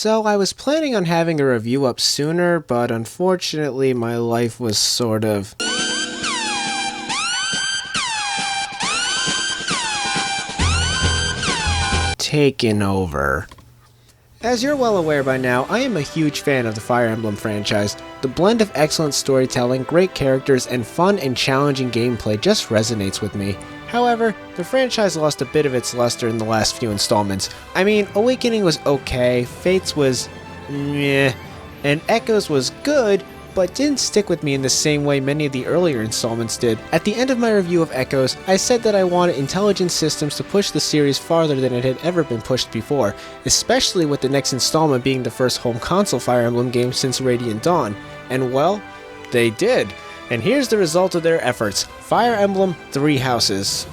So I was planning on having a review up sooner, but unfortunately my life was sort of taken over. As you're well aware by now, I am a huge fan of the Fire Emblem franchise. The blend of excellent storytelling, great characters, and fun and challenging gameplay just resonates with me. However, the franchise lost a bit of its luster in the last few installments. I mean, Awakening was okay, Fates was meh, and Echoes was good, but didn't stick with me in the same way many of the earlier installments did. At the end of my review of Echoes, I said that I wanted intelligent systems to push the series farther than it had ever been pushed before, especially with the next installment being the first home console Fire Emblem game since Radiant Dawn. And well, they did. And here's the result of their efforts: Fire Emblem Three Houses.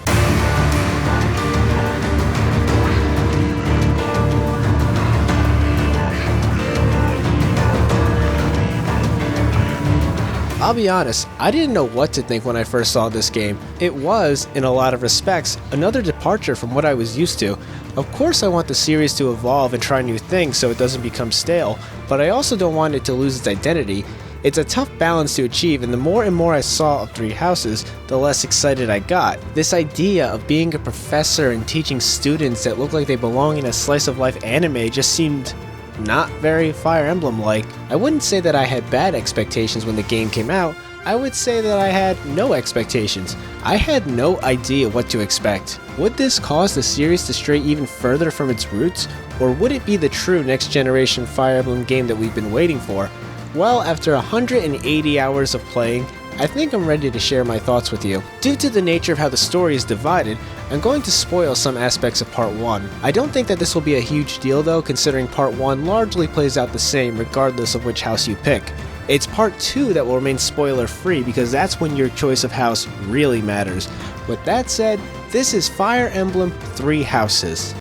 I'll be honest, I didn't know what to think when I first saw this game. It was, in a lot of respects, another departure from what I was used to. Of course I want the series to evolve and try new things so it doesn't become stale, but I also don't want it to lose its identity. It's a tough balance to achieve, and the more and more I saw of Three Houses, the less excited I got. This idea of being a professor and teaching students that look like they belong in a slice-of-life anime just seemed not very Fire Emblem-like. I wouldn't say that I had bad expectations when the game came out. I would say that I had no expectations. I had no idea what to expect. Would this cause the series to stray even further from its roots, or would it be the true next-generation Fire Emblem game that we've been waiting for? Well, after 180 hours of playing, I think I'm ready to share my thoughts with you. Due to the nature of how the story is divided, I'm going to spoil some aspects of Part 1. I don't think that this will be a huge deal though, considering Part 1 largely plays out the same regardless of which house you pick. It's Part 2 that will remain spoiler free because that's when your choice of house really matters. With that said, this is Fire Emblem Three Houses.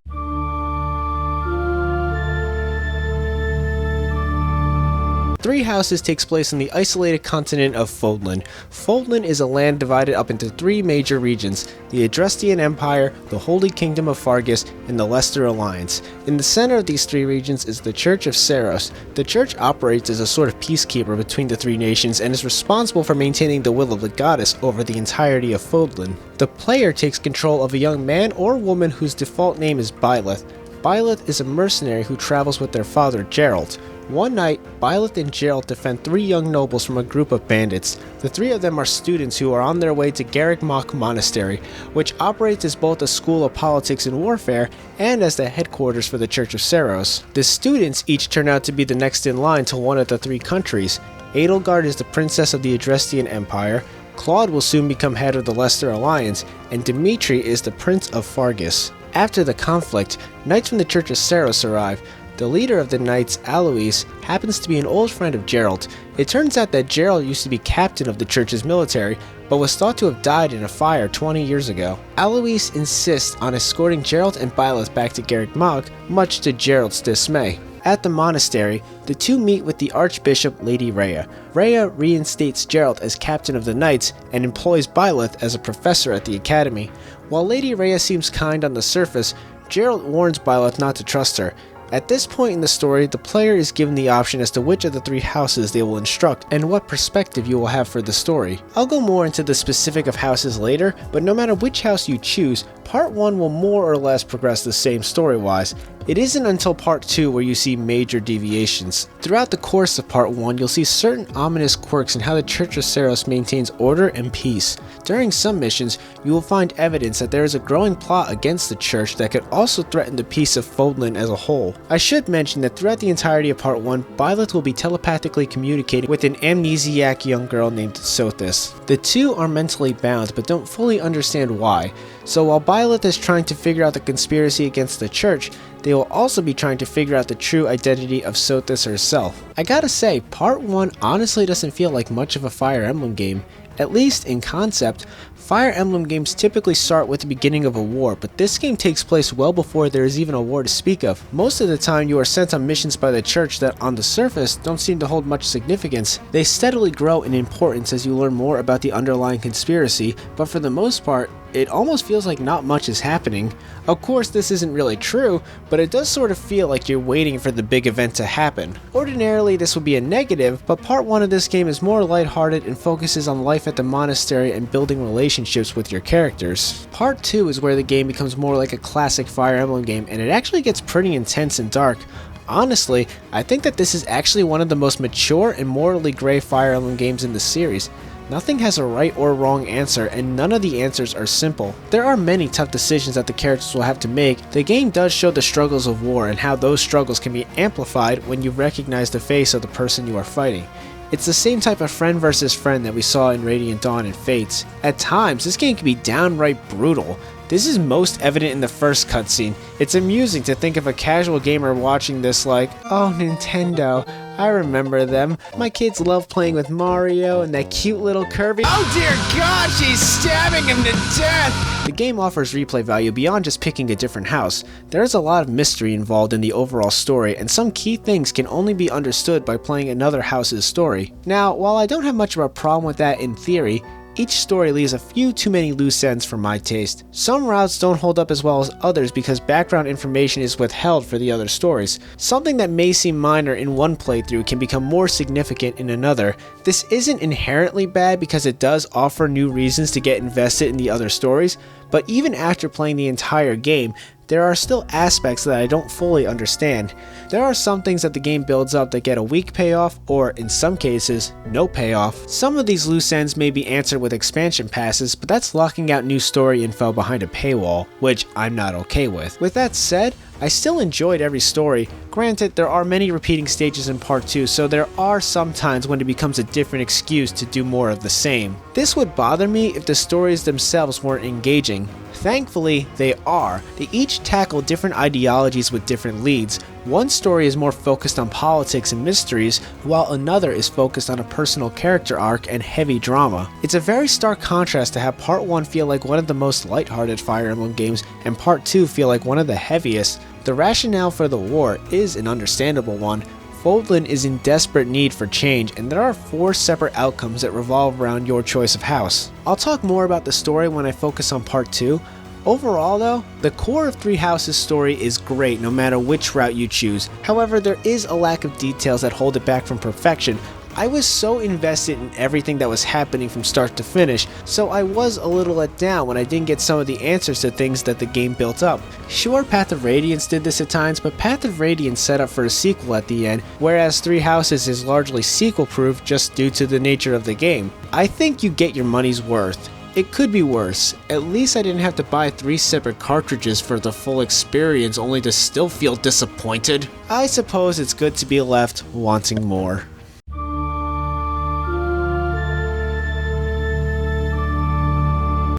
Three Houses takes place on the isolated continent of Fodlan. Fodlan is a land divided up into three major regions: the Adrestian Empire, the Holy Kingdom of Fargus, and the Leicester Alliance. In the center of these three regions is the Church of Seiros. The church operates as a sort of peacekeeper between the three nations and is responsible for maintaining the will of the goddess over the entirety of Fodlan. The player takes control of a young man or woman whose default name is Byleth. Byleth is a mercenary who travels with their father, Geralt. One night, Byleth and Geralt defend three young nobles from a group of bandits. The three of them are students who are on their way to Garreg Monastery, which operates as both a school of politics and warfare and as the headquarters for the Church of Seiros. The students each turn out to be the next in line to one of the three countries. Edelgard is the princess of the Adrestian Empire, Claude will soon become head of the Leicester Alliance, and Dimitri is the Prince of Fargus. After the conflict, knights from the Church of Seiros arrive. The leader of the knights, Alois, happens to be an old friend of Geralt. It turns out that Geralt used to be captain of the church's military, but was thought to have died in a fire 20 years ago. Alois insists on escorting Geralt and Byleth back to Garreg Mach, much to Geralt's dismay. At the monastery, the two meet with the Archbishop Lady Rhea. Rhea reinstates Geralt as captain of the knights and employs Byleth as a professor at the academy. While Lady Rhea seems kind on the surface, Geralt warns Byleth not to trust her. At this point in the story, the player is given the option as to which of the three houses they will instruct and what perspective you will have for the story. I'll go more into the specific of houses later, but no matter which house you choose, Part 1 will more or less progress the same story-wise. It isn't until Part 2 where you see major deviations. Throughout the course of Part 1, you'll see certain ominous quirks in how the Church of Seiros maintains order and peace. During some missions, you will find evidence that there is a growing plot against the Church that could also threaten the peace of Fodlan as a whole. I should mention that throughout the entirety of Part 1, Byleth will be telepathically communicating with an amnesiac young girl named Sothis. The two are mentally bound but don't fully understand why, so while Byleth is trying to figure out the conspiracy against the Church, they will also be trying to figure out the true identity of Sothis herself. I gotta say, Part 1 honestly doesn't feel like much of a Fire Emblem game. At least in concept, Fire Emblem games typically start with the beginning of a war, but this game takes place well before there is even a war to speak of. Most of the time you are sent on missions by the Church that on the surface don't seem to hold much significance. They steadily grow in importance as you learn more about the underlying conspiracy, but for the most part, it almost feels like not much is happening. Of course, this isn't really true, but it does sort of feel like you're waiting for the big event to happen. Ordinarily, this would be a negative, but part 1 of this game is more lighthearted and focuses on life at the monastery and building relationships with your characters. Part 2 is where the game becomes more like a classic Fire Emblem game, and it actually gets pretty intense and dark. Honestly, I think that this is actually one of the most mature and morally gray Fire Emblem games in the series. Nothing has a right or wrong answer, and none of the answers are simple. There are many tough decisions that the characters will have to make. The game does show the struggles of war and how those struggles can be amplified when you recognize the face of the person you are fighting. It's the same type of friend versus friend that we saw in Radiant Dawn and Fates. At times, this game can be downright brutal. This is most evident in the first cutscene. It's amusing to think of a casual gamer watching this like, oh, Nintendo, I remember them. My kids love playing with Mario and that cute little Kirby. Oh dear God, she's stabbing him to death! The game offers replay value beyond just picking a different house. There is a lot of mystery involved in the overall story, and some key things can only be understood by playing another house's story. Now, while I don't have much of a problem with that in theory, each story leaves a few too many loose ends for my taste. Some routes don't hold up as well as others because background information is withheld for the other stories. Something that may seem minor in one playthrough can become more significant in another. This isn't inherently bad because it does offer new reasons to get invested in the other stories, but even after playing the entire game, there are still aspects that I don't fully understand. There are some things that the game builds up that get a weak payoff, or in some cases, no payoff. Some of these loose ends may be answered with expansion passes, but that's locking out new story info behind a paywall, which I'm not okay with. With that said, I still enjoyed every story. Granted, there are many repeating stages in part 2, so there are some times when it becomes a different excuse to do more of the same. This would bother me if the stories themselves weren't engaging. Thankfully, they are. They each tackle different ideologies with different leads. One story is more focused on politics and mysteries, while another is focused on a personal character arc and heavy drama. It's a very stark contrast to have part 1 feel like one of the most lighthearted Fire Emblem games, and part 2 feel like one of the heaviest. The rationale for the war is an understandable one. Fodlan is in desperate need for change, and there are 4 separate outcomes that revolve around your choice of house. I'll talk more about the story when I focus on part 2. Overall though, the core of Three Houses' story is great no matter which route you choose. However, there is a lack of details that hold it back from perfection. I was so invested in everything that was happening from start to finish, so I was a little let down when I didn't get some of the answers to things that the game built up. Sure, Path of Radiance did this at times, but Path of Radiance set up for a sequel at the end, whereas Three Houses is largely sequel-proof just due to the nature of the game. I think you get your money's worth. It could be worse. At least I didn't have to buy 3 separate cartridges for the full experience only to still feel disappointed. I suppose it's good to be left wanting more.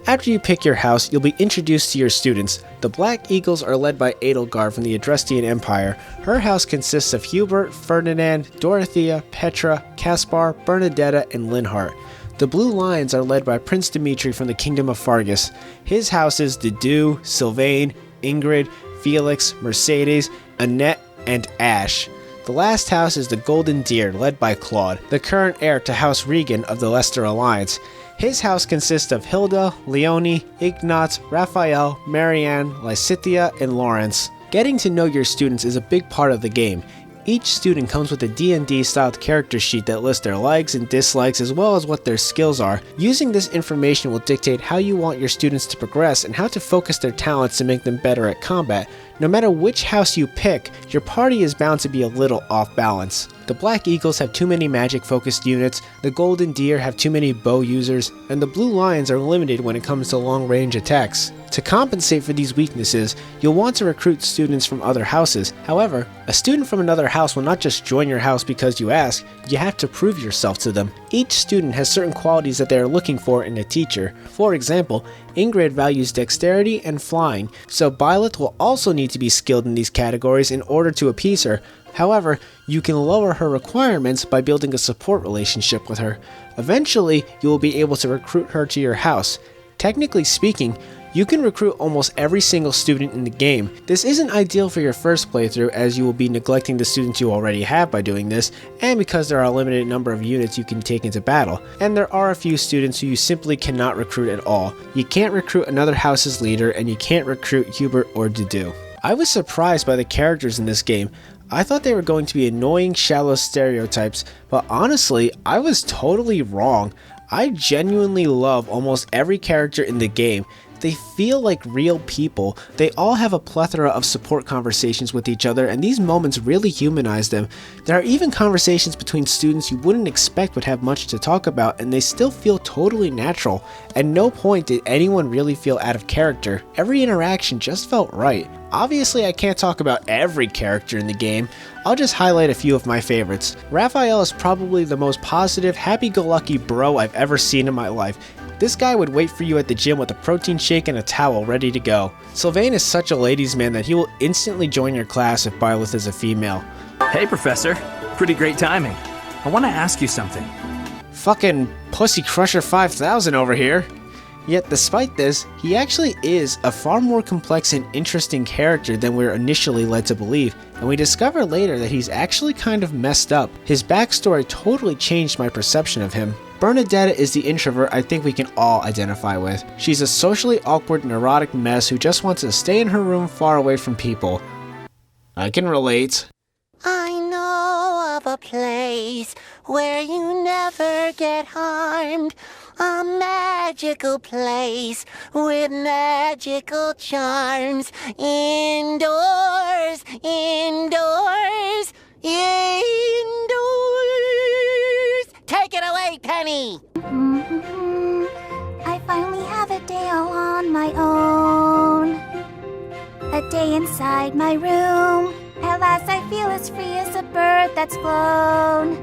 After you pick your house, you'll be introduced to your students. The Black Eagles are led by Edelgard from the Adrestian Empire. Her house consists of Hubert, Ferdinand, Dorothea, Petra, Caspar, Bernadetta, and Linhart. The Blue Lions are led by Prince Dimitri from the Kingdom of Fargus. His houses Dedu, Sylvain, Ingrid, Felix, Mercedes, Annette, and Ash. The last house is the Golden Deer, led by Claude, the current heir to House Regan of the Leicester Alliance. His house consists of Hilda, Leonie, Ignat, Raphael, Marianne, Lysithea, and Lawrence. Getting to know your students is a big part of the game. Each student comes with a D&D styled character sheet that lists their likes and dislikes as well as what their skills are. Using this information will dictate how you want your students to progress and how to focus their talents to make them better at combat. No matter which house you pick, your party is bound to be a little off balance. The Black Eagles have too many magic-focused units, the Golden Deer have too many bow users, and the Blue Lions are limited when it comes to long-range attacks. To compensate for these weaknesses, you'll want to recruit students from other houses. However, a student from another house will not just join your house because you ask, you have to prove yourself to them. Each student has certain qualities that they are looking for in a teacher. For example, Ingrid values dexterity and flying, so Byleth will also need to be skilled in these categories in order to appease her. However, you can lower her requirements by building a support relationship with her. Eventually, you will be able to recruit her to your house. Technically speaking, You can recruit almost every single student in the game. This isn't ideal for your first playthrough, as you will be neglecting the students you already have by doing this, and because there are a limited number of units you can take into battle, and there are a few students who you simply cannot recruit at all. You can't recruit another house's leader, and you can't recruit Hubert or Dudu. I was surprised by the characters in this game. I thought they were going to be annoying, shallow stereotypes, but honestly, I was totally wrong. I genuinely love almost every character in the game. They feel like real people. They all have a plethora of support conversations with each other, and these moments really humanize them. There are even conversations between students you wouldn't expect would have much to talk about, and they still feel totally natural. At no point did anyone really feel out of character. Every interaction just felt right. Obviously, I can't talk about every character in the game. I'll just highlight a few of my favorites. Raphael is probably the most positive, happy-go-lucky bro I've ever seen in my life. This guy would wait for you at the gym with a protein shake and a towel ready to go. Sylvain is such a ladies' man that he will instantly join your class if Byleth is a female. Hey, Professor. Pretty great timing. I want to ask you something. Fucking Pussy Crusher 5000 over here. Yet despite this, he actually is a far more complex and interesting character than we're initially led to believe, and we discover later that he's actually kind of messed up. His backstory totally changed my perception of him. Bernadetta is the introvert I think we can all identify with. She's a socially awkward, neurotic mess who just wants to stay in her room far away from people. I can relate. I know of a place where you never get harmed. A magical place with magical charms. Indoors, indoors, indoors. Take it away, Penny! I finally have a day all on my own. A day inside my room. At last I feel as free as a bird that's flown.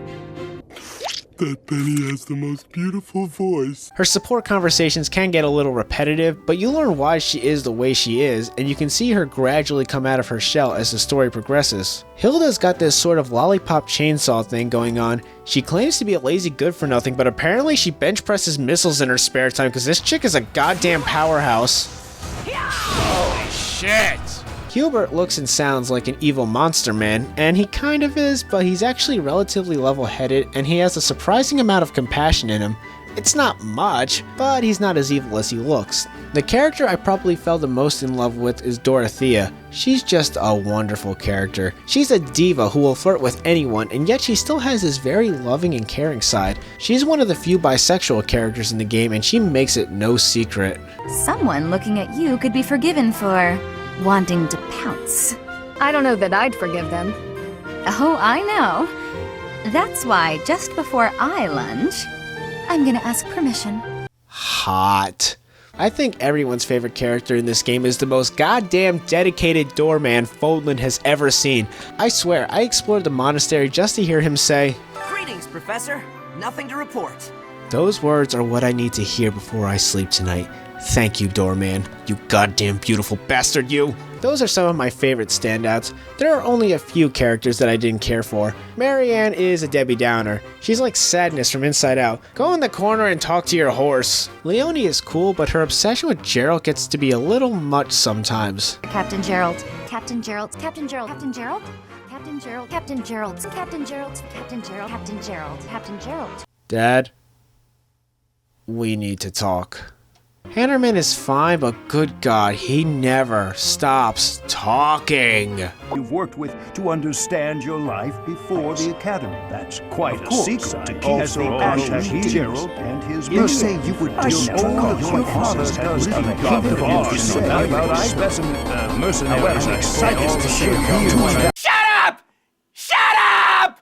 That Penny has the most beautiful voice. Her support conversations can get a little repetitive, but you learn why she is the way she is, and you can see her gradually come out of her shell as the story progresses. Hilda's got this sort of lollipop chainsaw thing going on. She claims to be a lazy good-for-nothing, but apparently she bench presses missiles in her spare time because this chick is a goddamn powerhouse. Holy shit! Hubert looks and sounds like an evil monster man, and he kind of is, but he's actually relatively level-headed, and he has a surprising amount of compassion in him. It's not much, but he's not as evil as he looks. The character I probably fell the most in love with is Dorothea. She's just a wonderful character. She's a diva who will flirt with anyone, and yet she still has this very loving and caring side. She's one of the few bisexual characters in the game, and she makes it no secret. Someone looking at you could be forgiven for wanting to pounce. I don't know that I'd forgive them. Oh, I know. That's why just before I lunge, I'm gonna ask permission. Hot. I think everyone's favorite character in this game is the most goddamn dedicated doorman Fodlan has ever seen. I swear, I explored the monastery just to hear him say, "Greetings, Professor. Nothing to report." Those words are what I need to hear before I sleep tonight. Thank you, doorman. You goddamn beautiful bastard, you! Those are some of my favorite standouts. There are only a few characters that I didn't care for. Marianne is a Debbie Downer. She's like Sadness from Inside Out. Go in the corner and talk to your horse. Leonie is cool, but her obsession with Gerald gets to be a little much sometimes. Captain Gerald. Captain Gerald. Captain Gerald. Captain Gerald. Captain Gerald. Captain Gerald. Captain Gerald. Captain Gerald. Captain Gerald. Captain Gerald. Dad, we need to talk. Hannerman is fine, but good God, he never stops talking. You've worked with to understand your life before the academy. That's quite a secret to keep. Has the passion Gerald and his men. You say you would destroy your father does the mercenaries are excited to share your. Shut up! Shut up!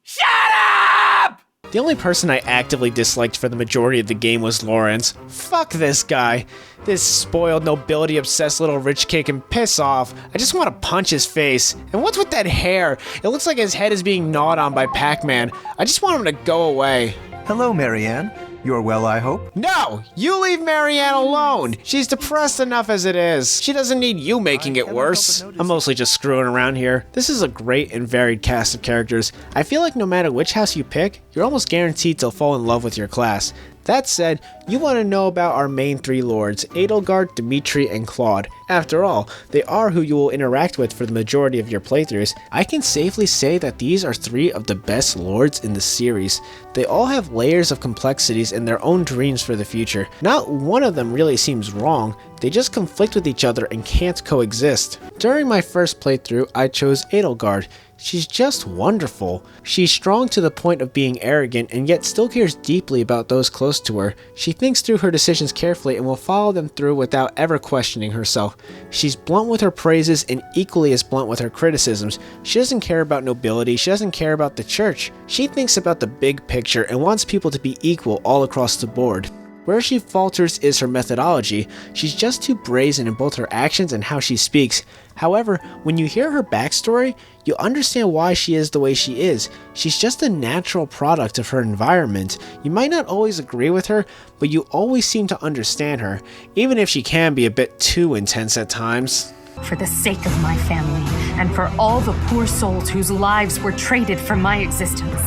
Shut up! The only person I actively disliked for the majority of the game was Lawrence. Fuck this guy. This spoiled, nobility-obsessed little rich kid can piss off. I just want to punch his face. And what's with that hair? It looks like his head is being gnawed on by Pac-Man. I just want him to go away. Hello, Marianne. You're well, I hope? No! You leave Marianne alone! She's depressed enough as it is. She doesn't need you making it worse. I'm mostly just screwing around here. This is a great and varied cast of characters. I feel like no matter which house you pick, you're almost guaranteed to fall in love with your class. That said, you want to know about our main 3 lords, Edelgard, Dimitri, and Claude. After all, they are who you will interact with for the majority of your playthroughs. I can safely say that these are 3 of the best lords in the series. They all have layers of complexities and their own dreams for the future. Not one of them really seems wrong, they just conflict with each other and can't coexist. During my first playthrough, I chose Edelgard. She's just wonderful. She's strong to the point of being arrogant and yet still cares deeply about those close to her. She thinks through her decisions carefully and will follow them through without ever questioning herself. She's blunt with her praises and equally as blunt with her criticisms. She doesn't care about nobility, she doesn't care about the church. She thinks about the big picture and wants people to be equal all across the board. Where she falters is her methodology. She's just too brazen in both her actions and how she speaks. However, when you hear her backstory, you understand why she is the way she is. She's just a natural product of her environment. You might not always agree with her, but you always seem to understand her, even if she can be a bit too intense at times. For the sake of my family, and for all the poor souls whose lives were traded for my existence.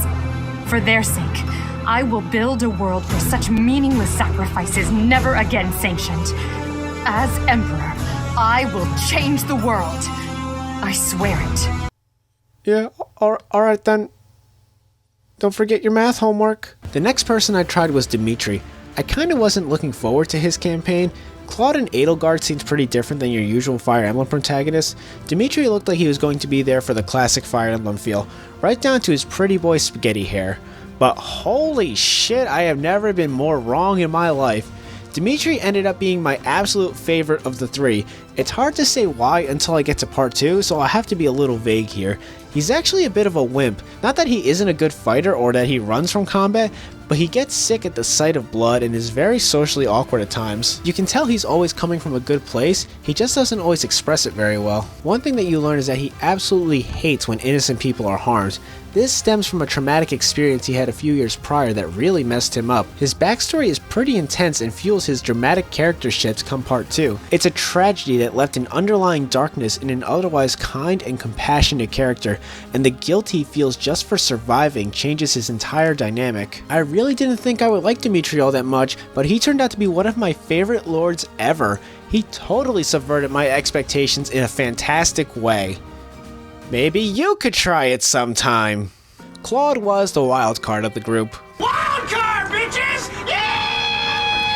For their sake, I will build a world where such meaningless sacrifice is never again sanctioned. As Emperor, I will change the world. I swear it. Yeah, alright then. Don't forget your math homework. The next person I tried was Dimitri. I kinda wasn't looking forward to his campaign. Claude and Edelgard seemed pretty different than your usual Fire Emblem protagonists. Dimitri looked like he was going to be there for the classic Fire Emblem feel, right down to his pretty boy spaghetti hair. But holy shit, I have never been more wrong in my life. Dimitri ended up being my absolute favorite of the 3. It's hard to say why until I get to part 2, so I'll have to be a little vague here. He's actually a bit of a wimp. Not that he isn't a good fighter or that he runs from combat, but he gets sick at the sight of blood and is very socially awkward at times. You can tell he's always coming from a good place, he just doesn't always express it very well. One thing that you learn is that he absolutely hates when innocent people are harmed. This stems from a traumatic experience he had a few years prior that really messed him up. His backstory is pretty intense and fuels his dramatic character shifts come part 2. It's a tragedy that left an underlying darkness in an otherwise kind and compassionate character, and the guilt he feels just for surviving changes his entire dynamic. I really didn't think I would like Dimitri all that much, but he turned out to be one of my favorite lords ever. He totally subverted my expectations in a fantastic way. Maybe you could try it sometime. Claude was the wild card of the group. Wild card, bitches! Yeah!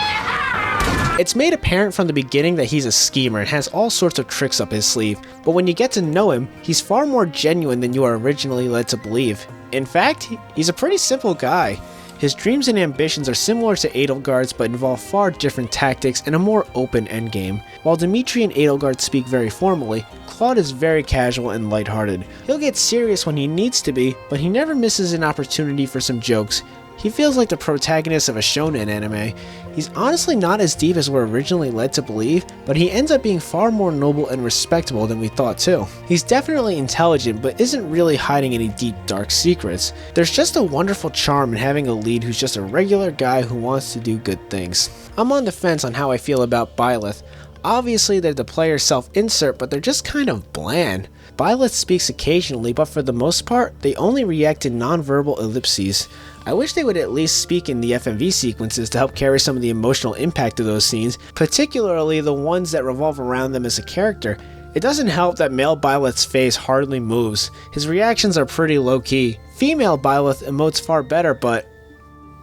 It's made apparent from the beginning that he's a schemer and has all sorts of tricks up his sleeve, but when you get to know him, he's far more genuine than you are originally led to believe. In fact, he's a pretty simple guy. His dreams and ambitions are similar to Edelgard's but involve far different tactics and a more open endgame. While Dimitri and Edelgard speak very formally, Claude is very casual and lighthearted. He'll get serious when he needs to be, but he never misses an opportunity for some jokes. He feels like the protagonist of a shonen anime. He's honestly not as deep as we're originally led to believe, but he ends up being far more noble and respectable than we thought too. He's definitely intelligent, but isn't really hiding any deep dark secrets. There's just a wonderful charm in having a lead who's just a regular guy who wants to do good things. I'm on the fence on how I feel about Byleth. Obviously they're the player's self-insert, but they're just kind of bland. Byleth speaks occasionally, but for the most part, they only react in non-verbal ellipses. I wish they would at least speak in the FMV sequences to help carry some of the emotional impact of those scenes, particularly the ones that revolve around them as a character. It doesn't help that male Byleth's face hardly moves. His reactions are pretty low-key. Female Byleth emotes far better, but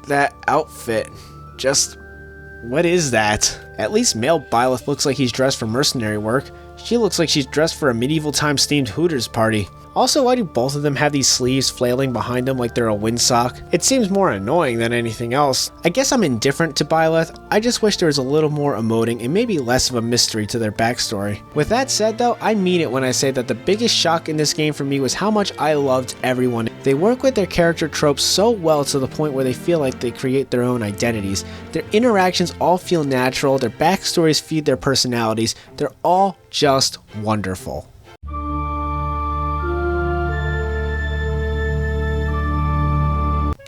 that outfit, just what is that? At least male Byleth looks like he's dressed for mercenary work. She looks like she's dressed for a medieval times themed Hooters party. Also, why do both of them have these sleeves flailing behind them like they're a windsock? It seems more annoying than anything else. I guess I'm indifferent to Byleth, I just wish there was a little more emoting and maybe less of a mystery to their backstory. With that said though, I mean it when I say that the biggest shock in this game for me was how much I loved everyone. They work with their character tropes so well to the point where they feel like they create their own identities. Their interactions all feel natural, their backstories feed their personalities, they're all just wonderful.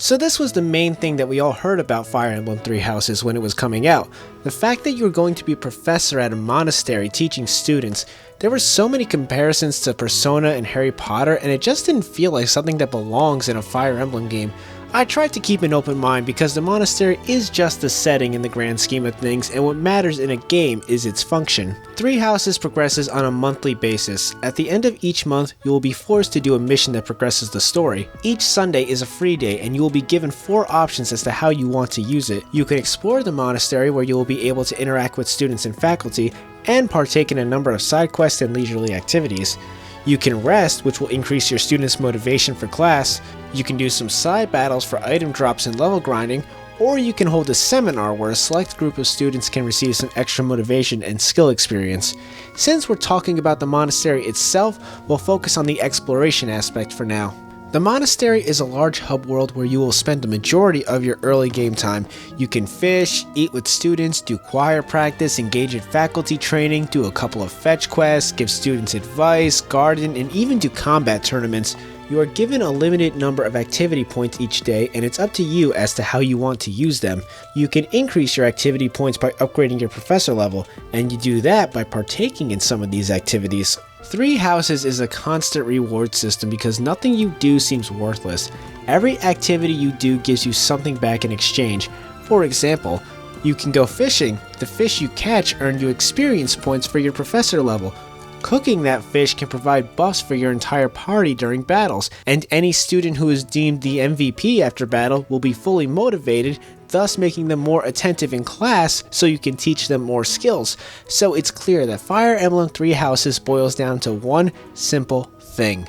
So this was the main thing that we all heard about Fire Emblem Three Houses when it was coming out. The fact that you were going to be a professor at a monastery teaching students. There were so many comparisons to Persona and Harry Potter, and it just didn't feel like something that belongs in a Fire Emblem game. I tried to keep an open mind because the monastery is just the setting in the grand scheme of things, and what matters in a game is its function. Three Houses progresses on a monthly basis. At the end of each month, you will be forced to do a mission that progresses the story. Each Sunday is a free day, and you will be given 4 options as to how you want to use it. You can explore the monastery, where you will be able to interact with students and faculty, and partake in a number of side quests and leisurely activities. You can rest, which will increase your students' motivation for class. You can do some side battles for item drops and level grinding, or you can hold a seminar where a select group of students can receive some extra motivation and skill experience. Since we're talking about the monastery itself, we'll focus on the exploration aspect for now. The monastery is a large hub world where you will spend the majority of your early game time. You can fish, eat with students, do choir practice, engage in faculty training, do a couple of fetch quests, give students advice, garden, and even do combat tournaments. You are given a limited number of activity points each day, and it's up to you as to how you want to use them. You can increase your activity points by upgrading your professor level, and you do that by partaking in some of these activities. Three Houses is a constant reward system because nothing you do seems worthless. Every activity you do gives you something back in exchange. For example, you can go fishing. The fish you catch earn you experience points for your professor level. Cooking that fish can provide buffs for your entire party during battles, and any student who is deemed the MVP after battle will be fully motivated, thus making them more attentive in class so you can teach them more skills. So it's clear that Fire Emblem Three Houses boils down to one simple thing: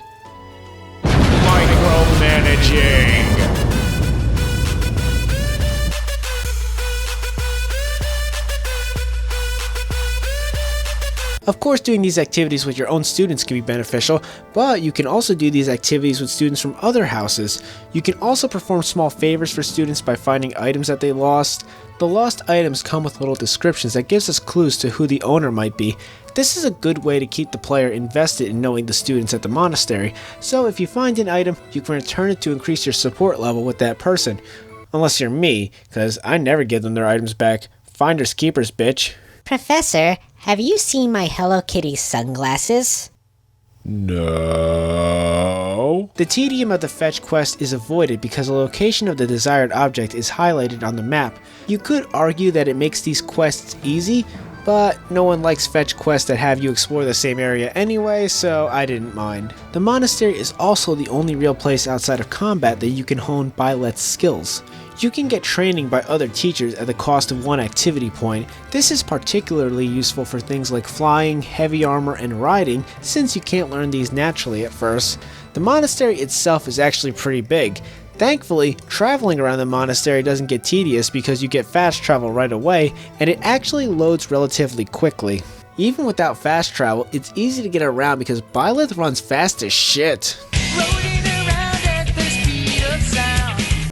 micromanaging. Of course, doing these activities with your own students can be beneficial, but you can also do these activities with students from other houses. You can also perform small favors for students by finding items that they lost. The lost items come with little descriptions that gives us clues to who the owner might be. This is a good way to keep the player invested in knowing the students at the monastery, so if you find an item, you can return it to increase your support level with that person. Unless you're me, cause I never give them their items back. Finders keepers, bitch. Professor, have you seen my Hello Kitty sunglasses? No. The tedium of the fetch quest is avoided because the location of the desired object is highlighted on the map. You could argue that it makes these quests easy, but no one likes fetch quests that have you explore the same area anyway, so I didn't mind. The monastery is also the only real place outside of combat that you can hone Byleth's skills. You can get training by other teachers at the cost of 1 activity point. This is particularly useful for things like flying, heavy armor, and riding, since you can't learn these naturally at first. The monastery itself is actually pretty big. Thankfully, traveling around the monastery doesn't get tedious because you get fast travel right away, and it actually loads relatively quickly. Even without fast travel, it's easy to get around because Byleth runs fast as shit.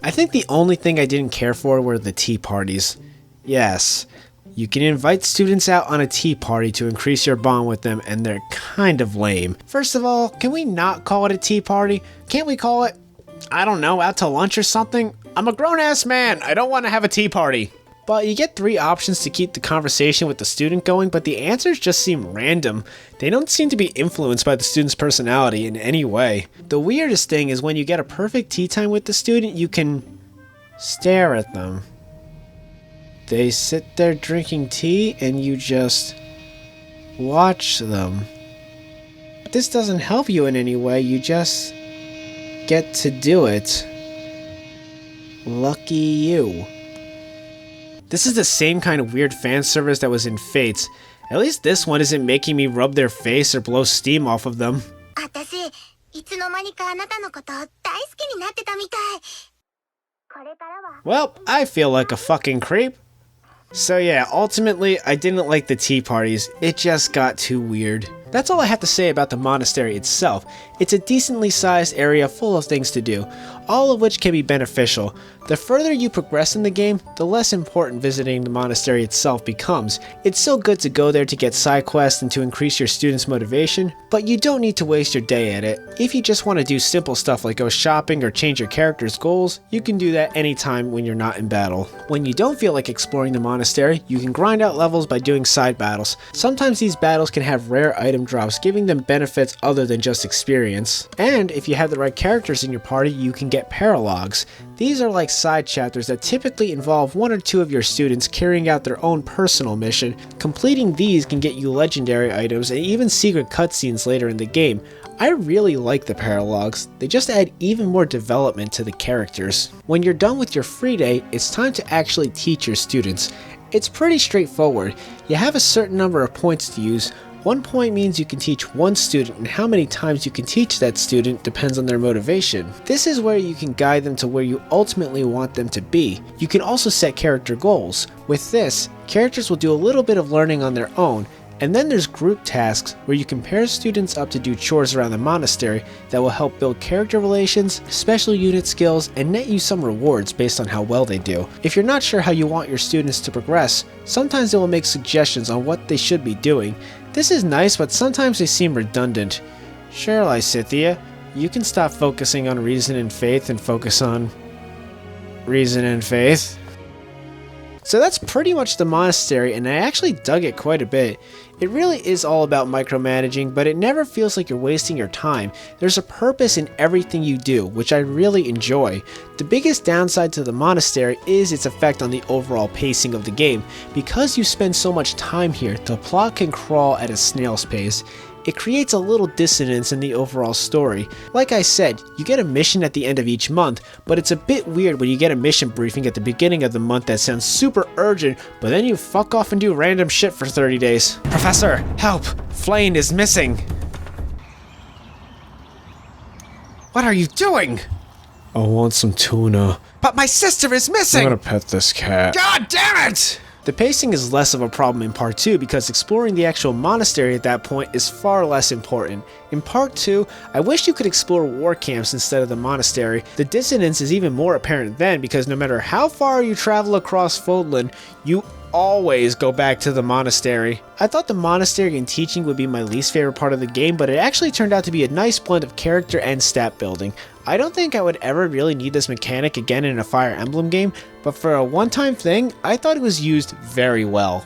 I think the only thing I didn't care for were the tea parties. Yes, you can invite students out on a tea party to increase your bond with them, and they're kind of lame. First of all, can we not call it a tea party? Can't we call it, I don't know, out to lunch or something? I'm a grown-ass man, I don't want to have a tea party. But you get 3 options to keep the conversation with the student going, but the answers just seem random. They don't seem to be influenced by the student's personality in any way. The weirdest thing is when you get a perfect tea time with the student, you can stare at them. They sit there drinking tea and you just watch them. This doesn't help you in any way, you just get to do it. Lucky you. This is the same kind of weird fan service that was in Fates. At least this one isn't making me rub their face or blow steam off of them. Well, I feel like a fucking creep. So yeah, ultimately, I didn't like the tea parties. It just got too weird. That's all I have to say about the monastery itself. It's a decently sized area full of things to do, all of which can be beneficial. The further you progress in the game, the less important visiting the monastery itself becomes. It's still good to go there to get side quests and to increase your students' motivation, but you don't need to waste your day at it. If you just want to do simple stuff like go shopping or change your character's goals, you can do that anytime when you're not in battle. When you don't feel like exploring the monastery, you can grind out levels by doing side battles. Sometimes these battles can have rare item drops, giving them benefits other than just experience. And if you have the right characters in your party, you can get paralogs. These are like side chapters that typically involve one or two of your students carrying out their own personal mission. Completing these can get you legendary items and even secret cutscenes later in the game. I really like the paralogs, they just add even more development to the characters. When you're done with your free day, it's time to actually teach your students. It's pretty straightforward. You have a certain number of points to use. 1 point means you can teach one student, and how many times you can teach that student depends on their motivation. This is where you can guide them to where you ultimately want them to be. You can also set character goals. With this, characters will do a little bit of learning on their own, and then there's group tasks where you can pair students up to do chores around the monastery that will help build character relations, special unit skills, and net you some rewards based on how well they do. If you're not sure how you want your students to progress, sometimes they will make suggestions on what they should be doing. This is nice, but sometimes they seem redundant. Sure, Lysithea, you can stop focusing on reason and faith and focus on reason and faith. So that's pretty much the monastery, and I actually dug it quite a bit. It really is all about micromanaging, but it never feels like you're wasting your time. There's a purpose in everything you do, which I really enjoy. The biggest downside to the monastery is its effect on the overall pacing of the game. Because you spend so much time here, the plot can crawl at a snail's pace. It creates a little dissonance in the overall story. Like I said, you get a mission at the end of each month, but it's a bit weird when you get a mission briefing at the beginning of the month that sounds super urgent, but then you fuck off and do random shit for 30 days. Professor, help! Flane is missing! What are you doing? I want some tuna. But my sister is missing! I'm gonna pet this cat. God damn it! The pacing is less of a problem in Part 2 because exploring the actual monastery at that point is far less important. In Part 2, I wish you could explore war camps instead of the monastery. The dissonance is even more apparent then because no matter how far you travel across Fodlan, you always go back to the monastery. I thought the monastery and teaching would be my least favorite part of the game, but it actually turned out to be a nice blend of character and stat building. I don't think I would ever really need this mechanic again in a Fire Emblem game, but for a one-time thing, I thought it was used very well.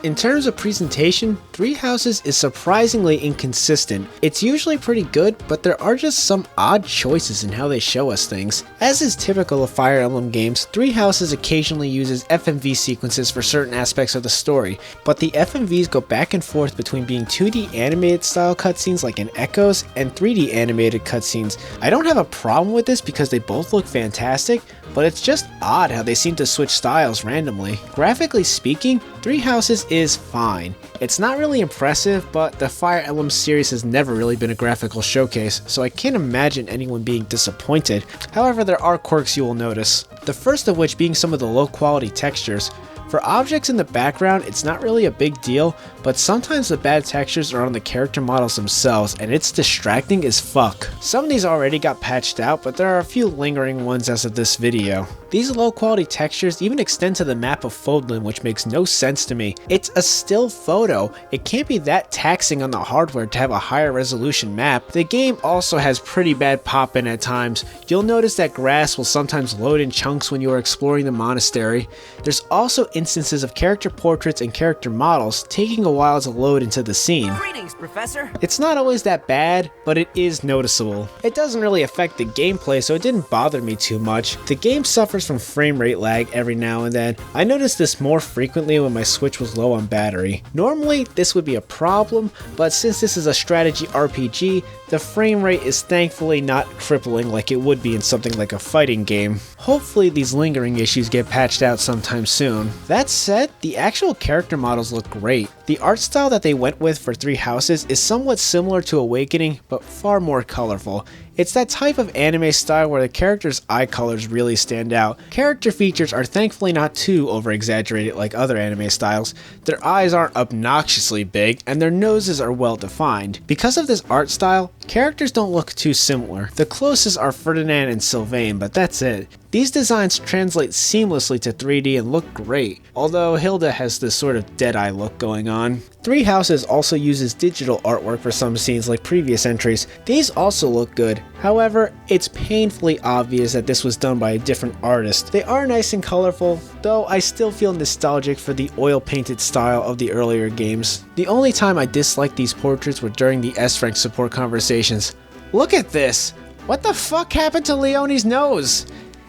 In terms of presentation, Three Houses is surprisingly inconsistent. It's usually pretty good, but there are just some odd choices in how they show us things. As is typical of Fire Emblem games, Three Houses occasionally uses FMV sequences for certain aspects of the story, but the FMVs go back and forth between being 2D animated style cutscenes like in Echoes and 3D animated cutscenes. I don't have a problem with this because they both look fantastic, but it's just odd how they seem to switch styles randomly. Graphically speaking, Three Houses is fine. It's not really impressive, but the Fire Emblem series has never really been a graphical showcase, so I can't imagine anyone being disappointed. However, there are quirks you will notice. The first of which being some of the low quality textures. For objects in the background, it's not really a big deal, but sometimes the bad textures are on the character models themselves, and it's distracting as fuck. Some of these already got patched out, but there are a few lingering ones as of this video. These low quality textures even extend to the map of Fodlan, which makes no sense to me. It's a still photo. It can't be that taxing on the hardware to have a higher resolution map. The game also has pretty bad pop-in at times. You'll notice that grass will sometimes load in chunks when you are exploring the monastery. There's also instances of character portraits and character models taking a while to load into the scene. Greetings, Professor! It's not always that bad, but it is noticeable. It doesn't really affect the gameplay, so it didn't bother me too much. The game suffers from frame rate lag every now and then. I noticed this more frequently when my Switch was low on battery. Normally, this would be a problem, but since this is a strategy RPG, the frame rate is thankfully not crippling like it would be in something like a fighting game. Hopefully these lingering issues get patched out sometime soon. That said, the actual character models look great. The art style that they went with for Three Houses is somewhat similar to Awakening, but far more colorful. It's that type of anime style where the characters' eye colors really stand out. Character features are thankfully not too over-exaggerated like other anime styles. Their eyes aren't obnoxiously big, and their noses are well defined. Because of this art style, characters don't look too similar. The closest are Ferdinand and Sylvain, but that's it. These designs translate seamlessly to 3D and look great, although Hilda has this sort of dead-eye look going on. on. Three Houses also uses digital artwork for some scenes like previous entries. These also look good. However, it's painfully obvious that this was done by a different artist. They are nice and colorful, though I still feel nostalgic for the oil-painted style of the earlier games. The only time I disliked these portraits were during the S-Rank support conversations. Look at this! What the fuck happened to Leonie's nose?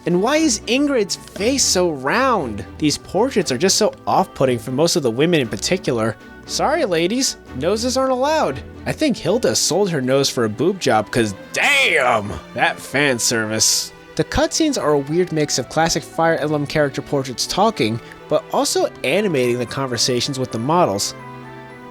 And why is Ingrid's face so round? These portraits are just so off-putting for most of the women in particular. Sorry ladies, noses aren't allowed. I think Hilda sold her nose for a boob job cause damn, that fan service. The cutscenes are a weird mix of classic Fire Emblem character portraits talking, but also animating the conversations with the models.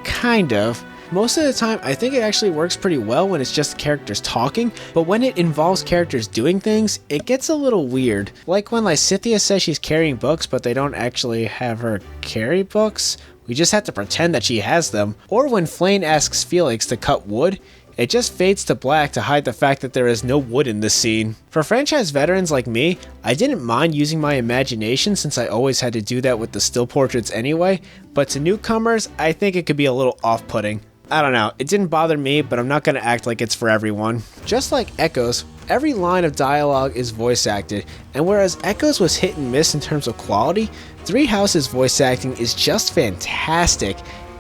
Kind of. Most of the time, I think it actually works pretty well when it's just characters talking, but when it involves characters doing things, it gets a little weird. Like when Lysithea says she's carrying books, but they don't actually have her carry books. We just have to pretend that she has them. Or when Flayn asks Felix to cut wood, it just fades to black to hide the fact that there is no wood in this scene. For franchise veterans like me, I didn't mind using my imagination since I always had to do that with the still portraits anyway, but to newcomers, I think it could be a little off-putting. I don't know, it didn't bother me, but I'm not going to act like it's for everyone. Just like Echoes, every line of dialogue is voice acted, and whereas Echoes was hit and miss in terms of quality, Three Houses voice acting is just fantastic.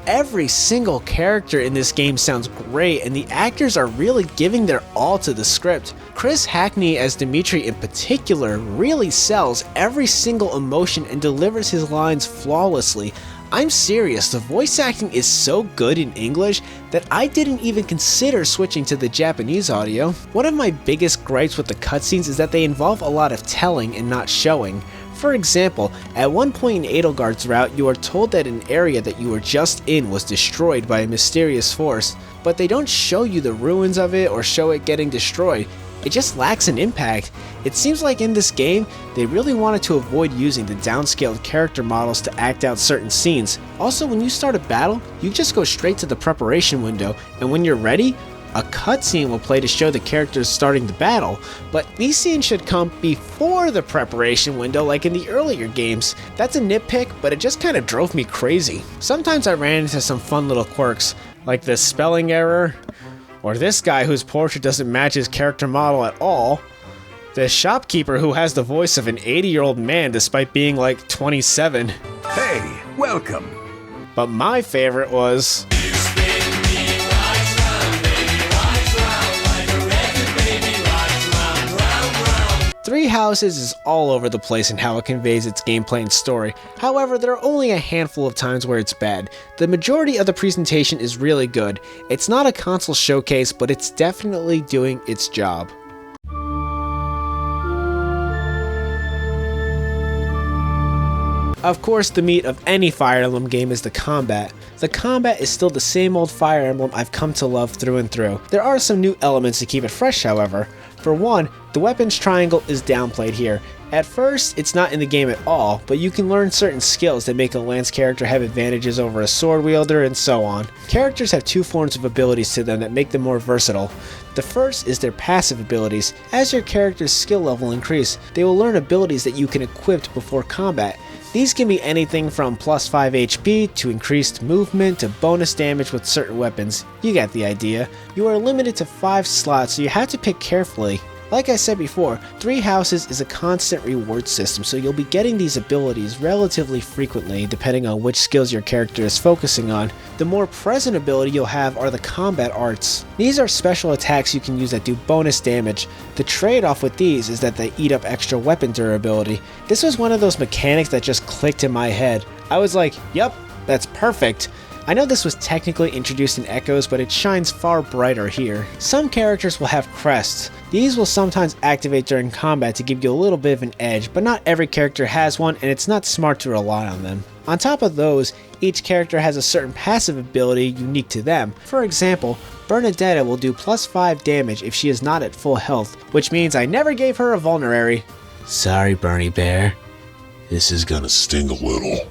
Every single character in this game sounds great, and the actors are really giving their all to the script. Chris Hackney as Dimitri in particular really sells every single emotion and delivers his lines flawlessly. I'm serious, the voice acting is so good in English that I didn't even consider switching to the Japanese audio. One of my biggest gripes with the cutscenes is that they involve a lot of telling and not showing. For example, at one point in Edelgard's route, you are told that an area that you were just in was destroyed by a mysterious force, but they don't show you the ruins of it or show it getting destroyed. It just lacks an impact. It seems like in this game, they really wanted to avoid using the downscaled character models to act out certain scenes. Also, when you start a battle, you just go straight to the preparation window, and when you're ready, a cutscene will play to show the characters starting the battle, but these scenes should come before the preparation window like in the earlier games. That's a nitpick, but it just kind of drove me crazy. Sometimes I ran into some fun little quirks, like this spelling error, or this guy whose portrait doesn't match his character model at all, this shopkeeper who has the voice of an 80-year-old man despite being like 27. Hey, welcome. But my favorite was... Three Houses is all over the place in how it conveys its gameplay and story. However, there are only a handful of times where it's bad. The majority of the presentation is really good. It's not a console showcase, but it's definitely doing its job. Of course, the meat of any Fire Emblem game is the combat. The combat is still the same old Fire Emblem I've come to love through and through. There are some new elements to keep it fresh, however. For one, the weapons triangle is downplayed here. At first, it's not in the game at all, but you can learn certain skills that make a Lance character have advantages over a sword wielder and so on. Characters have two forms of abilities to them that make them more versatile. The first is their passive abilities. As your character's skill level increase, they will learn abilities that you can equip before combat. These can be anything from plus 5 HP to increased movement to bonus damage with certain weapons. You get the idea. You are limited to 5 slots, so you have to pick carefully. Like I said before, Three Houses is a constant reward system, so you'll be getting these abilities relatively frequently depending on which skills your character is focusing on. The more present ability you'll have are the combat arts. These are special attacks you can use that do bonus damage. The trade-off with these is that they eat up extra weapon durability. This was one of those mechanics that just clicked in my head. I was like, yep, that's perfect. I know this was technically introduced in Echoes, but it shines far brighter here. Some characters will have crests. These will sometimes activate during combat to give you a little bit of an edge, but not every character has one, and it's not smart to rely on them. On top of those, each character has a certain passive ability unique to them. For example, Bernadetta will do plus 5 damage if she is not at full health, which means I never gave her a vulnerary. Sorry, Bernie Bear. This is gonna sting a little.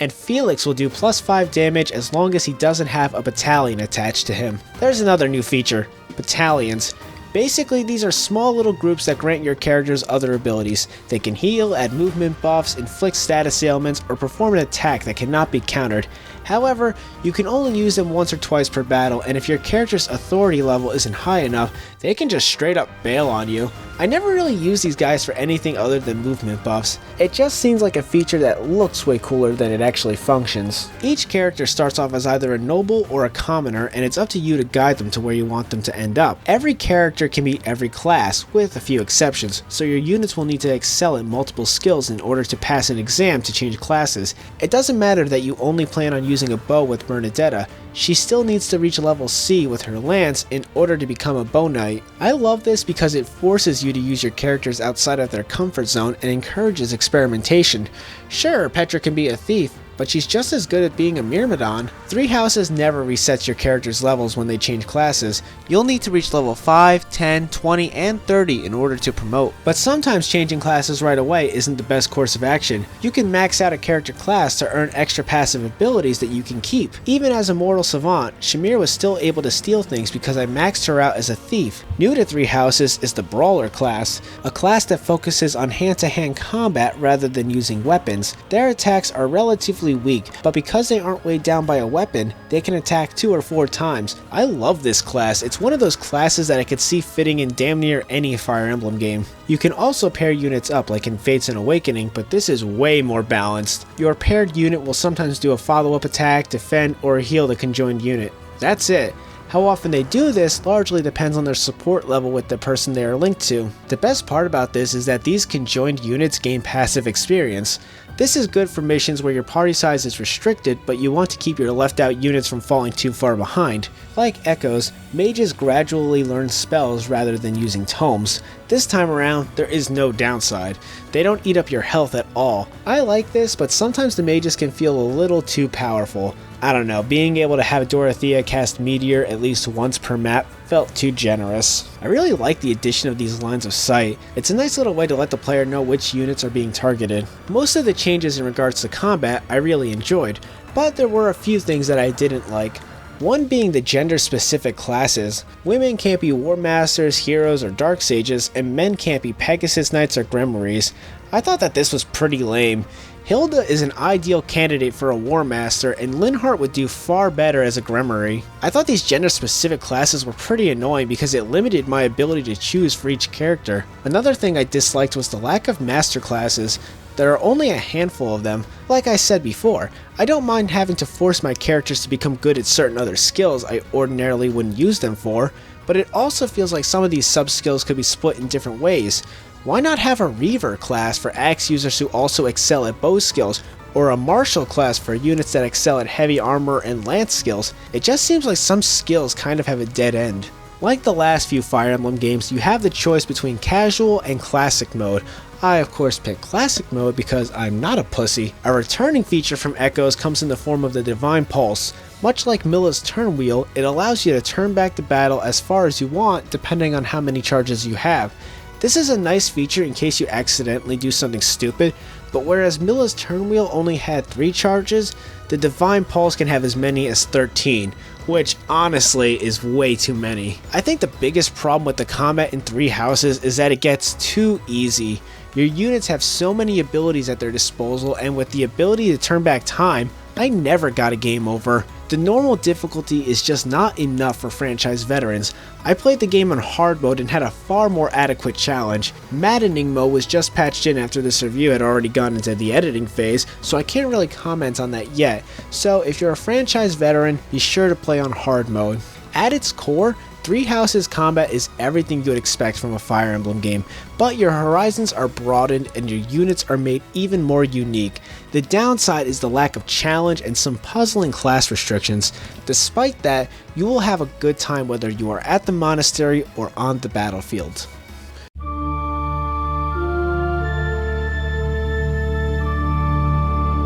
And Felix will do plus 5 damage as long as he doesn't have a battalion attached to him. There's another new feature, battalions. Basically, these are small little groups that grant your characters other abilities. They can heal, add movement buffs, inflict status ailments, or perform an attack that cannot be countered. However, you can only use them once or twice per battle, and if your character's authority level isn't high enough, they can just straight up bail on you. I never really use these guys for anything other than movement buffs. It just seems like a feature that looks way cooler than it actually functions. Each character starts off as either a noble or a commoner, and it's up to you to guide them to where you want them to end up. Every character can be every class, with a few exceptions, so your units will need to excel at multiple skills in order to pass an exam to change classes. It doesn't matter that you only plan on using a bow with Bernadetta, she still needs to reach level C with her lance in order to become a bow knight. I love this because it forces you to use your characters outside of their comfort zone and encourages experimentation. Sure, Petra can be a thief, but she's just as good at being a Myrmidon. 3 houses never resets your character's levels when they change classes. You'll need to reach level 5, 10, 20, and 30 in order to promote. But sometimes changing classes right away isn't the best course of action. You can max out a character class to earn extra passive abilities that you can keep. Even as a mortal savant, Shamir was still able to steal things because I maxed her out as a thief. New to 3 houses is the Brawler class, a class that focuses on hand-to-hand combat rather than using weapons. Their attacks are relatively weak, but because they aren't weighed down by a weapon, they can attack 2 or 4 times. I love this class. It's one of those classes that I could see fitting in damn near any Fire Emblem game. You can also pair units up like in Fates and Awakening, but this is way more balanced. Your paired unit will sometimes do a follow-up attack, defend, or heal the conjoined unit. That's it. How often they do this largely depends on their support level with the person they are linked to. The best part about this is that these conjoined units gain passive experience. This is good for missions where your party size is restricted, but you want to keep your left out units from falling too far behind. Like Echoes, mages gradually learn spells rather than using tomes. This time around, there is no downside. They don't eat up your health at all. I like this, but sometimes the mages can feel a little too powerful. I don't know, being able to have Dorothea cast Meteor at least once per map felt too generous. I really like the addition of these lines of sight. It's a nice little way to let the player know which units are being targeted. Most of the changes in regards to combat I really enjoyed, but there were a few things that I didn't like. One being the gender-specific classes. Women can't be War Masters, Heroes, or Dark Sages, and men can't be Pegasus Knights or Grimoires. I thought that this was pretty lame. Hilda is an ideal candidate for a War Master, and Linhardt would do far better as a Grimoire. I thought these gender-specific classes were pretty annoying because it limited my ability to choose for each character. Another thing I disliked was the lack of master classes. There are only a handful of them. Like I said before, I don't mind having to force my characters to become good at certain other skills I ordinarily wouldn't use them for, but it also feels like some of these sub-skills could be split in different ways. Why not have a Reaver class for axe users who also excel at bow skills, or a Martial class for units that excel at heavy armor and lance skills? It just seems like some skills kind of have a dead end. Like the last few Fire Emblem games, you have the choice between casual and classic mode. I of course picked classic mode because I'm not a pussy. A returning feature from Echoes comes in the form of the Divine Pulse. Much like Milla's turn wheel, it allows you to turn back the battle as far as you want depending on how many charges you have. This is a nice feature in case you accidentally do something stupid, but whereas Milla's turn wheel only had 3 charges, the Divine Pulse can have as many as 13, which honestly is way too many. I think the biggest problem with the combat in 3 houses is that it gets too easy. Your units have so many abilities at their disposal, and with the ability to turn back time, I never got a game over. The normal difficulty is just not enough for franchise veterans. I played the game on hard mode and had a far more adequate challenge. Maddening mode was just patched in after this review had already gone into the editing phase, so I can't really comment on that yet. So if you're a franchise veteran, be sure to play on hard mode. At its core, 3 Houses combat is everything you would expect from a Fire Emblem game, but your horizons are broadened and your units are made even more unique. The downside is the lack of challenge and some puzzling class restrictions. Despite that, you will have a good time whether you are at the monastery or on the battlefield.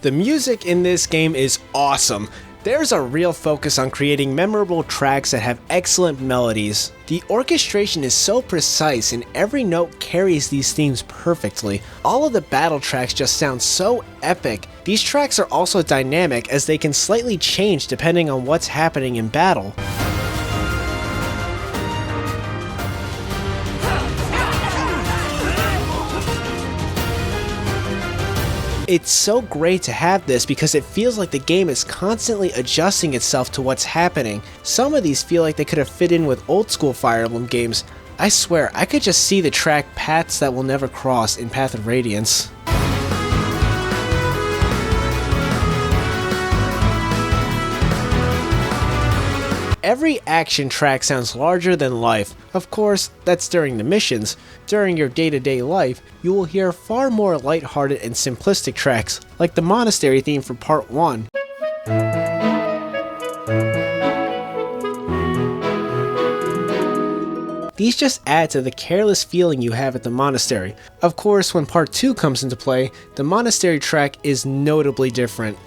The music in this game is awesome. There's a real focus on creating memorable tracks that have excellent melodies. The orchestration is so precise and every note carries these themes perfectly. All of the battle tracks just sound so epic. These tracks are also dynamic as they can slightly change depending on what's happening in battle. It's so great to have this because it feels like the game is constantly adjusting itself to what's happening. Some of these feel like they could have fit in with old school Fire Emblem games. I swear, I could just see the track Paths That Will Never Cross in Path of Radiance. Every action track sounds larger than life. Of course, that's during the missions. During your day-to-day life, you will hear far more lighthearted and simplistic tracks, like the Monastery theme for Part 1. These just add to the careless feeling you have at the Monastery. Of course, when Part 2 comes into play, the Monastery track is notably different.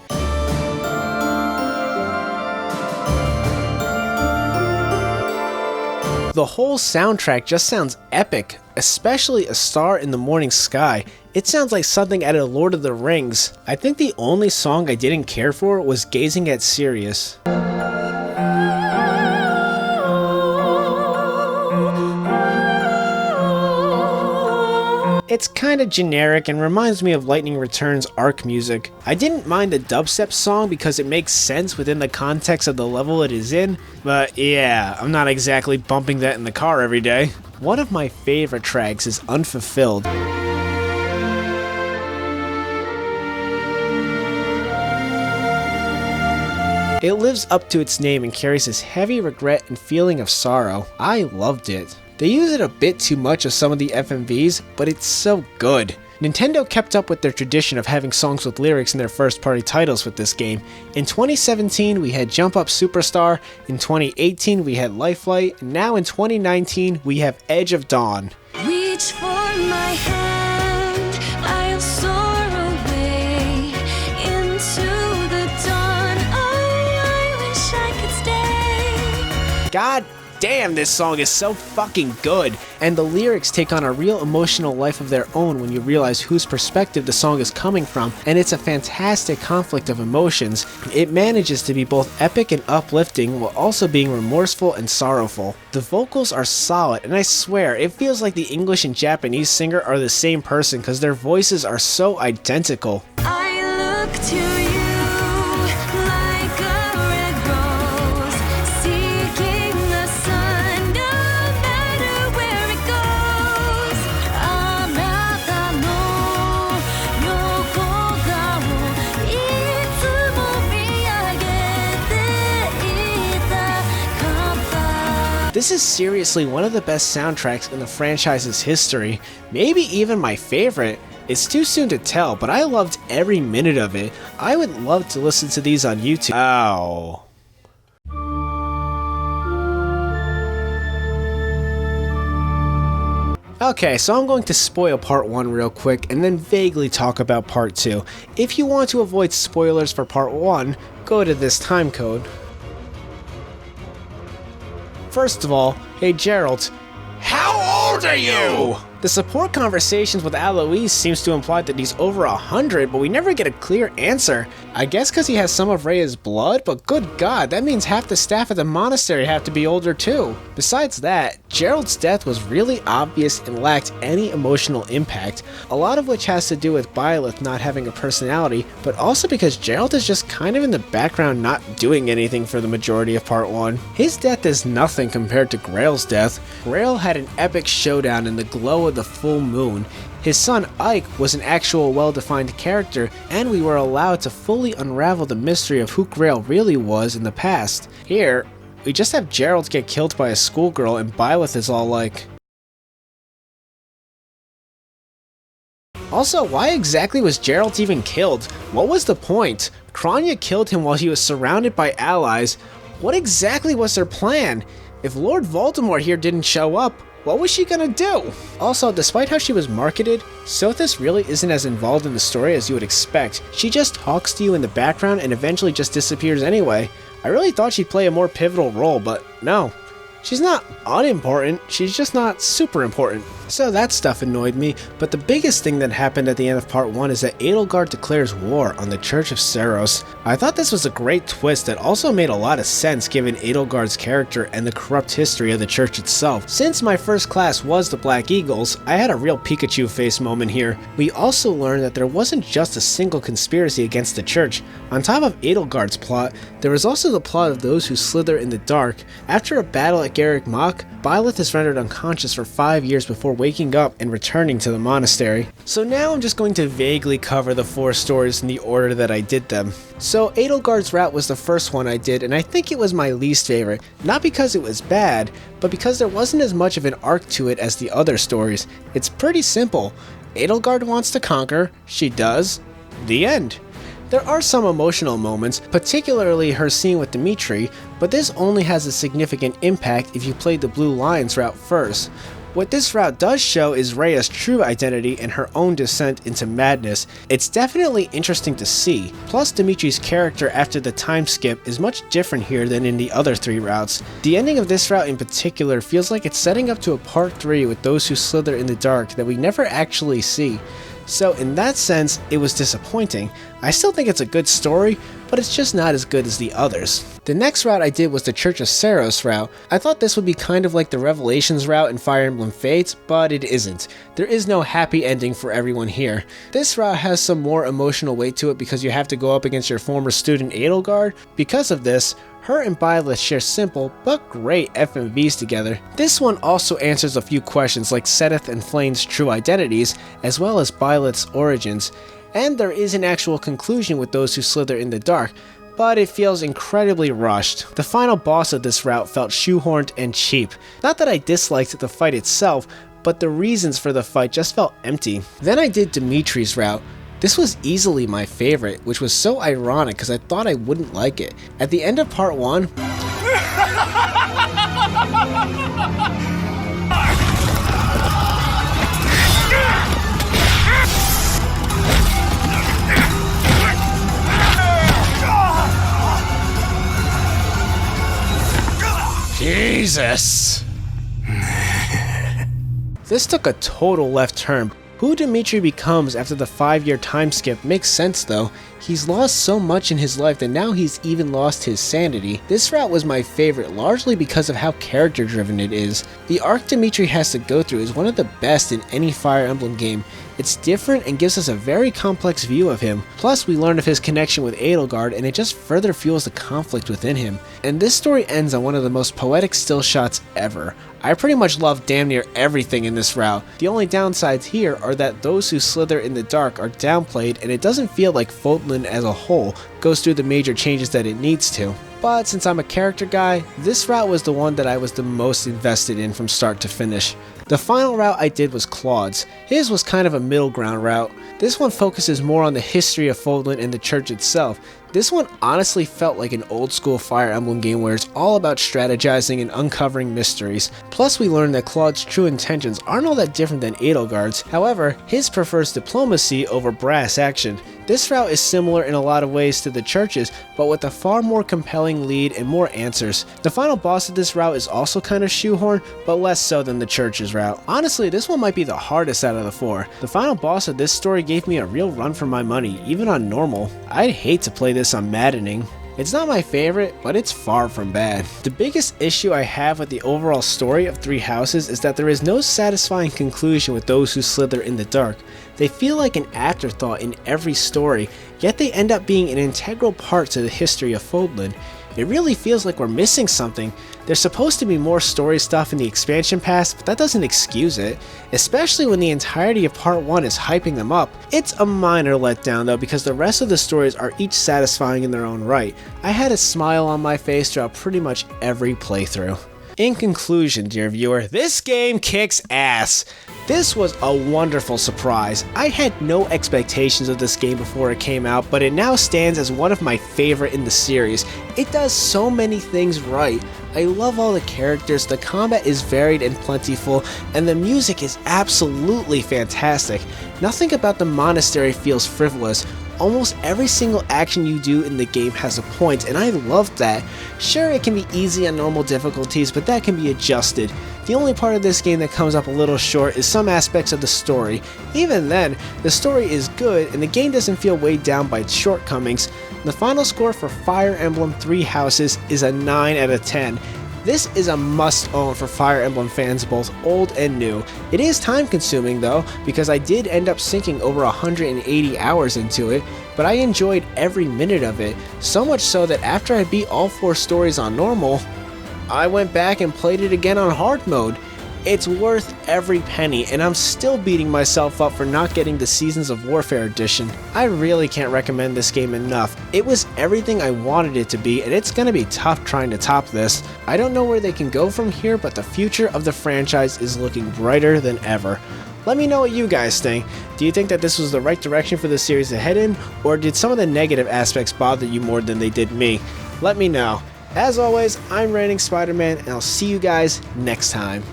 The whole soundtrack just sounds epic, especially A Star in the Morning Sky. It sounds like something out of Lord of the Rings. I think the only song I didn't care for was Gazing at Sirius. It's kinda generic and reminds me of Lightning Returns Arc music. I didn't mind the dubstep song because it makes sense within the context of the level it is in, but yeah, I'm not exactly bumping that in the car every day. One of my favorite tracks is Unfulfilled. It lives up to its name and carries this heavy regret and feeling of sorrow. I loved it. They use it a bit too much of some of the FMVs, but it's so good. Nintendo kept up with their tradition of having songs with lyrics in their first-party titles with this game. In 2017, we had Jump Up Superstar, in 2018 we had Lifelight, and now in 2019 we have Edge of Dawn. Reach for my hand, I'll soar away into the dawn. Oh, I wish I could stay. God damn, this song is so fucking good, and the lyrics take on a real emotional life of their own when you realize whose perspective the song is coming from, and it's a fantastic conflict of emotions. It manages to be both epic and uplifting while also being remorseful and sorrowful. The vocals are solid, and I swear, it feels like the English and Japanese singer are the same person because their voices are so identical. I look to you like a red rose, seeking the sun no matter where it goes. Anata no yoko ga wo itsumo miyagete ita kanta. This is seriously one of the best soundtracks in the franchise's history, maybe even my favorite. It's too soon to tell, but I loved every minute of it. I would love to listen to these on YouTube. Ow. Okay, so I'm going to spoil Part 1 real quick and then vaguely talk about Part 2. If you want to avoid spoilers for Part 1, go to this time code. First of all, hey Gerald, how old are you? The support conversations with Alois seems to imply that he's over 100, but we never get a clear answer. I guess because he has some of Rhea's blood, but good god, that means half the staff at the monastery have to be older too. Besides that, Gerald's death was really obvious and lacked any emotional impact, a lot of which has to do with Byleth not having a personality, but also because Gerald is just kind of in the background not doing anything for the majority of Part 1. His death is nothing compared to Grail's death. Grail had an epic showdown in the glow of the full moon. His son Ike was an actual well-defined character, and we were allowed to fully unravel the mystery of who Grail really was in the past. Here, we just have Gerald get killed by a schoolgirl and Byleth is all like... Also, why exactly was Gerald even killed? What was the point? Kronya killed him while he was surrounded by allies. What exactly was their plan? If Lord Voldemort here didn't show up, what was she gonna do? Also, despite how she was marketed, Sothis really isn't as involved in the story as you would expect. She just talks to you in the background and eventually just disappears anyway. I really thought she'd play a more pivotal role, but no. She's not unimportant, she's just not super important. So that stuff annoyed me, but the biggest thing that happened at the end of part 1 is that Edelgard declares war on the Church of Seiros. I thought this was a great twist that also made a lot of sense given Edelgard's character and the corrupt history of the church itself. Since my first class was the Black Eagles, I had a real Pikachu face moment here. We also learned that there wasn't just a single conspiracy against the church. On top of Edelgard's plot, there was also the plot of those who slither in the dark. After a battle at Garrick Mach, Byleth is rendered unconscious for 5 years before waking up and returning to the monastery. So now I'm just going to vaguely cover the 4 stories in the order that I did them. So Edelgard's route was the first one I did, and I think it was my least favorite, not because it was bad, but because there wasn't as much of an arc to it as the other stories. It's pretty simple. Edelgard wants to conquer, she does, the end. There are some emotional moments, particularly her scene with Dimitri, but this only has a significant impact if you play the Blue Lions route first. What this route does show is Rhea's true identity and her own descent into madness. It's definitely interesting to see. Plus, Dimitri's character after the time skip is much different here than in the other 3 routes. The ending of this route in particular feels like it's setting up to a part 3 with those who slither in the dark that we never actually see. So in that sense, it was disappointing. I still think it's a good story, but it's just not as good as the others. The next route I did was the Church of Seiros route. I thought this would be kind of like the Revelations route in Fire Emblem Fates, but it isn't. There is no happy ending for everyone here. This route has some more emotional weight to it because you have to go up against your former student Edelgard. Because of this, her and Byleth share simple but great FMVs together. This one also answers a few questions like Seteth and Flame's true identities, as well as Byleth's origins. And there is an actual conclusion with those who slither in the dark, but it feels incredibly rushed. The final boss of this route felt shoehorned and cheap. Not that I disliked the fight itself, but the reasons for the fight just felt empty. Then I did Dimitri's route. This was easily my favorite, which was so ironic because I thought I wouldn't like it. At the end of part 1, Jesus! This took a total left turn. Who Dimitri becomes after the 5-year time skip makes sense though. He's lost so much in his life that now he's even lost his sanity. This route was my favorite largely because of how character driven it is. The arc Dimitri has to go through is one of the best in any Fire Emblem game. It's different and gives us a very complex view of him. Plus we learn of his connection with Edelgard and it just further fuels the conflict within him. And this story ends on one of the most poetic still shots ever. I pretty much love damn near everything in this route. The only downsides here are that those who slither in the dark are downplayed and it doesn't feel like Fódlan as a whole goes through the major changes that it needs to. But since I'm a character guy, this route was the one that I was the most invested in from start to finish. The final route I did was Claude's. His was kind of a middle ground route. This one focuses more on the history of Fódlan and the church itself. This one honestly felt like an old school Fire Emblem game where it's all about strategizing and uncovering mysteries. Plus we learned that Claude's true intentions aren't all that different than Edelgard's. However, his prefers diplomacy over brass action. This route is similar in a lot of ways to the church's, but with a far more compelling lead and more answers. The final boss of this route is also kind of shoehorned, but less so than the church's route. Honestly, this one might be the hardest out of the 4. The final boss of this story gave me a real run for my money, even on normal. I'd hate to play this on maddening. It's not my favorite, but it's far from bad. The biggest issue I have with the overall story of Three Houses is that there is no satisfying conclusion with those who slither in the dark. They feel like an afterthought in every story, yet they end up being an integral part to the history of Fódlan. It really feels like we're missing something. There's supposed to be more story stuff in the expansion pass, but that doesn't excuse it, especially when the entirety of part 1 is hyping them up. It's a minor letdown though because the rest of the stories are each satisfying in their own right. I had a smile on my face throughout pretty much every playthrough. In conclusion, dear viewer, this game kicks ass. This was a wonderful surprise. I had no expectations of this game before it came out, but it now stands as one of my favorite in the series. It does so many things right. I love all the characters, the combat is varied and plentiful, and the music is absolutely fantastic. Nothing about the Monastery feels frivolous. Almost every single action you do in the game has a point, and I love that. Sure, it can be easy on normal difficulties, but that can be adjusted. The only part of this game that comes up a little short is some aspects of the story. Even then, the story is good, and the game doesn't feel weighed down by its shortcomings. The final score for Fire Emblem 3 Houses is a 9 out of 10. This is a must-own for Fire Emblem fans both old and new. It is time-consuming though, because I did end up sinking over 180 hours into it, but I enjoyed every minute of it, so much so that after I beat all 4 stories on normal, I went back and played it again on hard mode. It's worth every penny, and I'm still beating myself up for not getting the Seasons of Warfare edition. I really can't recommend this game enough. It was everything I wanted it to be, and it's gonna be tough trying to top this. I don't know where they can go from here, but the future of the franchise is looking brighter than ever. Let me know what you guys think. Do you think that this was the right direction for the series to head in, or did some of the negative aspects bother you more than they did me? Let me know. As always, I'm Raining Spider-Man, and I'll see you guys next time.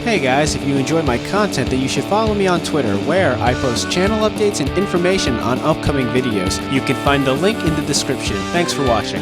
Hey guys, if you enjoy my content, then you should follow me on Twitter, where I post channel updates and information on upcoming videos. You can find the link in the description. Thanks for watching.